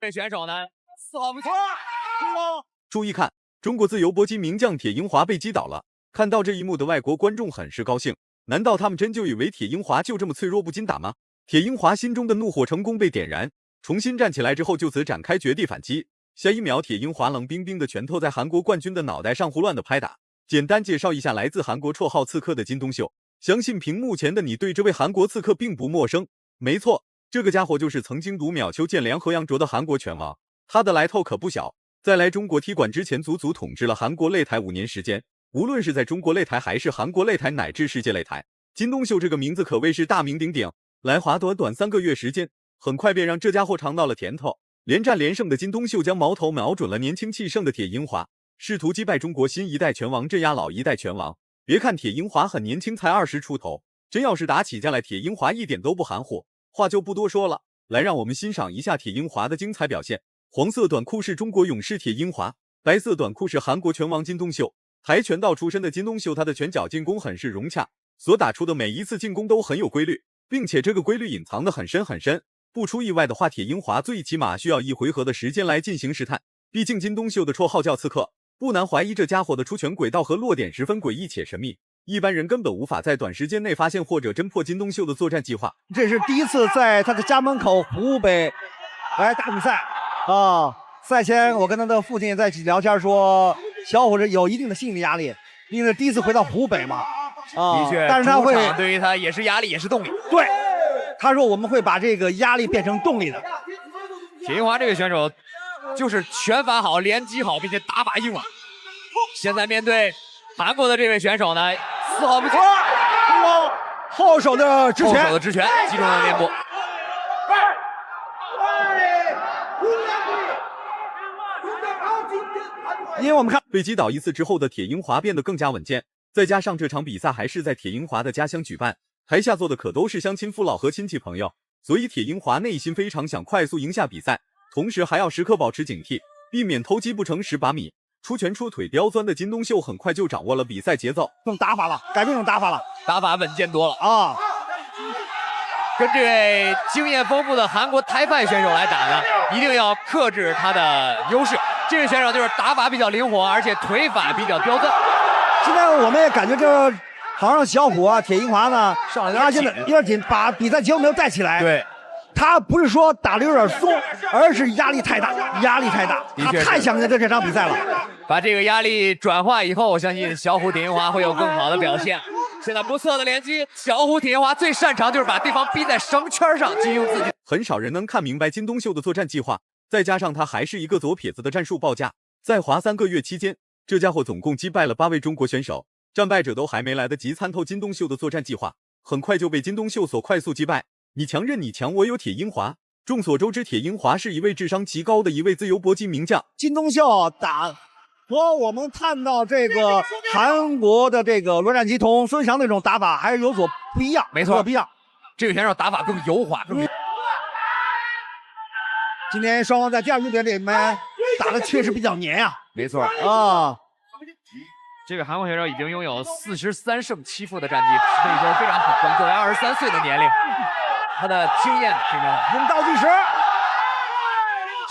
这选手呢，4号不错。注意看，中国自由搏击名将铁英华被击倒了。看到这一幕的外国观众很是高兴，难道他们真就以为铁英华就这么脆弱不禁打吗？铁英华心中的怒火成功被点燃，重新站起来之后就此展开绝地反击。下一秒，铁英华冷冰冰的拳头在韩国冠军的脑袋上胡乱的拍打。简单介绍一下来自韩国绰号刺客的金东秀，相信屏幕前的你对这位韩国刺客并不陌生。没错，这个家伙就是曾经独秒邱建良和杨卓的韩国拳王，他的来头可不小。在来中国踢馆之前，足足统治了韩国擂台5年时间。无论是在中国擂台还是韩国擂台乃至世界擂台，金东秀这个名字可谓是大名鼎鼎。来华短短3个月时间，很快便让这家伙尝到了甜头。连战连胜的金东秀将矛头瞄准了年轻气盛的铁英华，试图击败中国新一代拳王，镇压老一代拳王。别看铁英华很年轻，才20出头，真要是打起架来，铁英华一点都不含糊。话就不多说了，来让我们欣赏一下铁英华的精彩表现。黄色短裤是中国勇士铁英华，白色短裤是韩国拳王金东秀。跆拳道出身的金东秀，他的拳脚进攻很是融洽，所打出的每一次进攻都很有规律，并且这个规律隐藏得很深很深。不出意外的话，铁英华最起码需要1回合的时间来进行试探。毕竟金东秀的绰号叫刺客，不难怀疑这家伙的出拳轨道和落点十分诡异且神秘，一般人根本无法在短时间内发现或者侦破金东秀的作战计划。这是第一次在他的家门口湖北来打比赛啊！赛前我跟他的父亲在一起聊天说，小伙子有一定的心理压力，因为第一次回到湖北嘛。的确，但是他会对于他也是压力，也是动力。对，他说我们会把这个压力变成动力的。铁英华这个选手就是拳法好，连击好，并且打法硬朗。现在面对韩国的这位选手呢，4号不错，后手的直拳，击中了面部。因为我们看被击倒1次之后的铁英华变得更加稳健，再加上这场比赛还是在铁英华的家乡举办，台下坐的可都是乡亲父老和亲戚朋友，所以铁英华内心非常想快速赢下比赛，同时还要时刻保持警惕，避免偷鸡不成蚀把米。出拳出腿刁钻的金东秀很快就掌握了比赛节奏，这种打法了，改变这种打法了，打法稳健多了啊！跟这位经验丰富的韩国台派选手来打呢，一定要克制他的优势。这位选手就是打法比较灵活，而且腿法比较刁钻。现在我们也感觉这好像小虎啊，铁英华呢上来他现在有点紧，把比赛节奏没有带起来。对，他不是说打得有点松，而是压力太大，他太想赢这场比赛了。把这个压力转化以后，我相信小虎铁英华会有更好的表现。现在不错的连击，小虎铁英华最擅长就是把对方逼在绳圈上进行自己。很少人能看明白金东秀的作战计划，再加上他还是一个左撇子的战术报价，在华3个月期间，这家伙总共击败了8位中国选手，战败者都还没来得及参透金东秀的作战计划，很快就被金东秀所快速击败。你强任你强，我有铁英华。众所周知，铁英华是一位智商极高的一位自由搏击名将。金东秀打和我们看到这个韩国的这个罗战基同孙翔那种打法还是有所不一样，没错，不一样。这个选手打法更油滑，今天双方在第2局里面打的确实比较黏呀。没错啊。这个韩国选手已经拥有43胜7负的战绩，可以说非常可观。作为23岁的年龄，他的经验非常好。倒计时，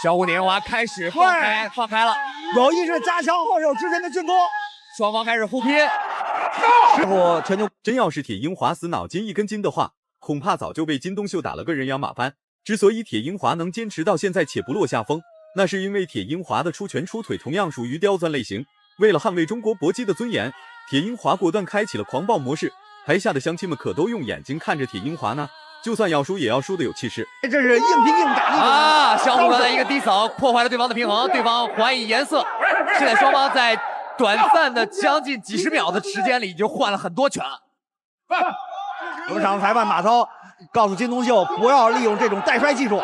小虎铁英华开始放开了，有意识加强后手之前的进攻，双方开始互拼。师傅全球真要是铁英华死脑筋一根筋的话，恐怕早就被金东秀打了个人仰马翻。之所以铁英华能坚持到现在且不落下风，那是因为铁英华的出拳出腿同样属于刁钻类型。为了捍卫中国搏击的尊严，铁英华果断开启了狂暴模式。台下的乡亲们可都用眼睛看着铁英华呢，就算要输也要输的有气势。这是硬拼硬打啊！小虎刚才一个低扫破坏了对方的平衡，对方还以颜色。现在双方在短暂的将近几十秒的时间里，已经换了很多拳了。有场裁判马涛告诉金东秀不要利用这种带摔技术，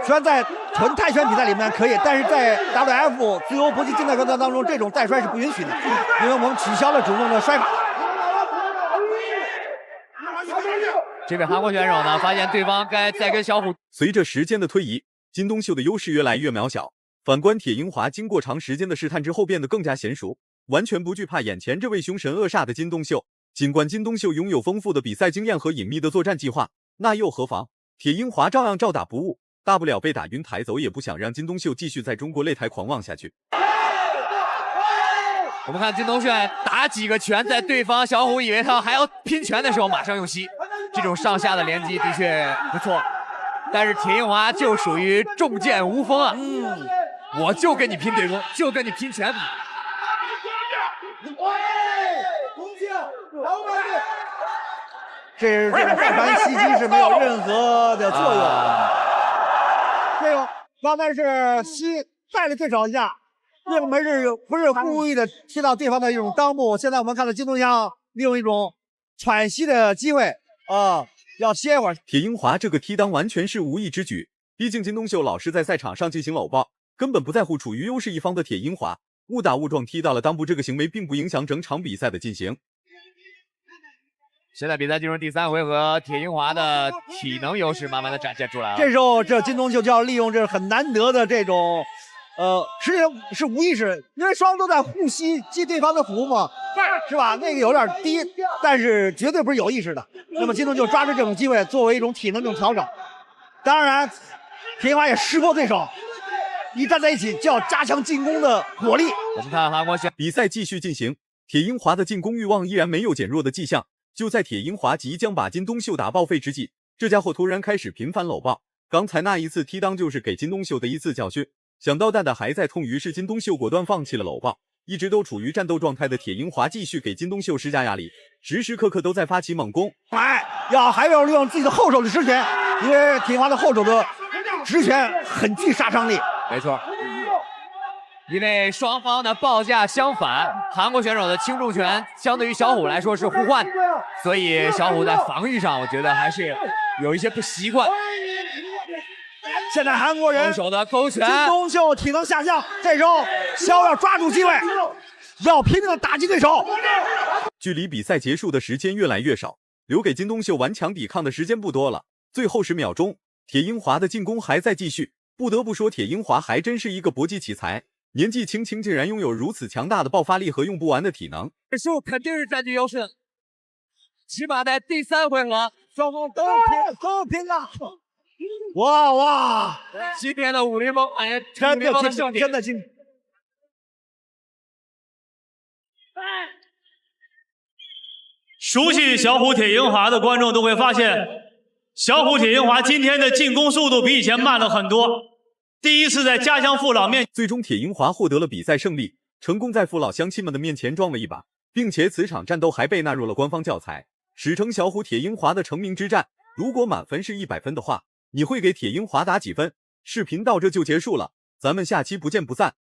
虽然在纯泰拳比赛里面可以，但是在 WF 自由搏击竞赛当中，这种带摔是不允许的，因为我们取消了主动的摔法。这位韩国选手呢，发现对方该再跟小虎。随着时间的推移，金东秀的优势越来越渺小。反观铁英华，经过长时间的试探之后，变得更加娴熟，完全不惧怕眼前这位凶神恶煞的金东秀。尽管金东秀拥有丰富的比赛经验和隐秘的作战计划，那又何妨？铁英华照样照打不误。大不了被打晕抬走，也不想让金东秀继续在中国擂台狂妄下去。我们看金东炫打几个拳，在对方小虎以为他还要拼拳的时候，马上用膝，这种上下的连击的确不错。但是铁英华就属于重剑无锋啊，我就跟你拼对攻，就跟你拼拳法。这个大盘袭击是没有任何的作用。这个刚才是膝带了对手一下，并不是故意的踢到对方的一种裆部。现在我们看到金东湘利用一种喘息的机会要歇一会儿。铁英华这个踢裆完全是无意之举，毕竟金东秀老是在赛场上进行搂抱，根本不在乎处于优势一方的铁英华，误打误撞踢到了裆部，这个行为并不影响整场比赛的进行。现在比赛进入第3回合，铁英华的体能优势慢慢的展现出来了。这时候，这金东秀就要利用这很难得的这种，实际上是无意识，因为双方都在护膝击对方的腹部嘛，是吧？那个有点低，但是绝对不是有意识的。那么金东秀抓住这种机会，作为一种体能这种调整。当然，铁英华也识破对手，一站在一起就要加强进攻的火力。我们看韩国选比赛继续进行，铁英华的进攻欲望依然没有减弱的迹象。就在铁英华即将把金东秀打报废之际，这家伙突然开始频繁搂抱。刚才那一次踢裆就是给金东秀的一次教训。想到蛋蛋还在痛，于是金东秀果断放弃了搂抱。一直都处于战斗状态的铁英华继续给金东秀施加压力，时时刻刻都在发起猛攻。还要利用自己的后手的直拳，因为铁英华的后手的直拳很具杀伤力。没错。因为双方的报价相反，韩国选手的轻重拳相对于小虎来说是互换的，所以小虎在防御上我觉得还是有一些不习惯。现在韩国人空手的勾拳，金东秀体能下降，这时候小虎要抓住机会，要拼命的打击对手。距离比赛结束的时间越来越少，留给金东秀顽强抵抗的时间不多了。最后10秒钟，铁英华的进攻还在继续。不得不说，铁英华还真是一个搏击奇才。年纪轻轻竟然拥有如此强大的爆发力和用不完的体能，这时候肯定是占据优势。起码在第3回合，双方都拼了！哇！今天的武林盟，真的胜利，真的精。熟悉小虎铁英华的观众都会发现，小虎铁英华今天的进攻速度比以前慢了很多。第一次在家乡父老面前，最终铁英华获得了比赛胜利，成功在父老乡亲们的面前撞了一把，并且此场战斗还被纳入了官方教材，史称小虎铁英华的成名之战。如果满分是100分的话，你会给铁英华打几分？视频到这就结束了，咱们下期不见不散。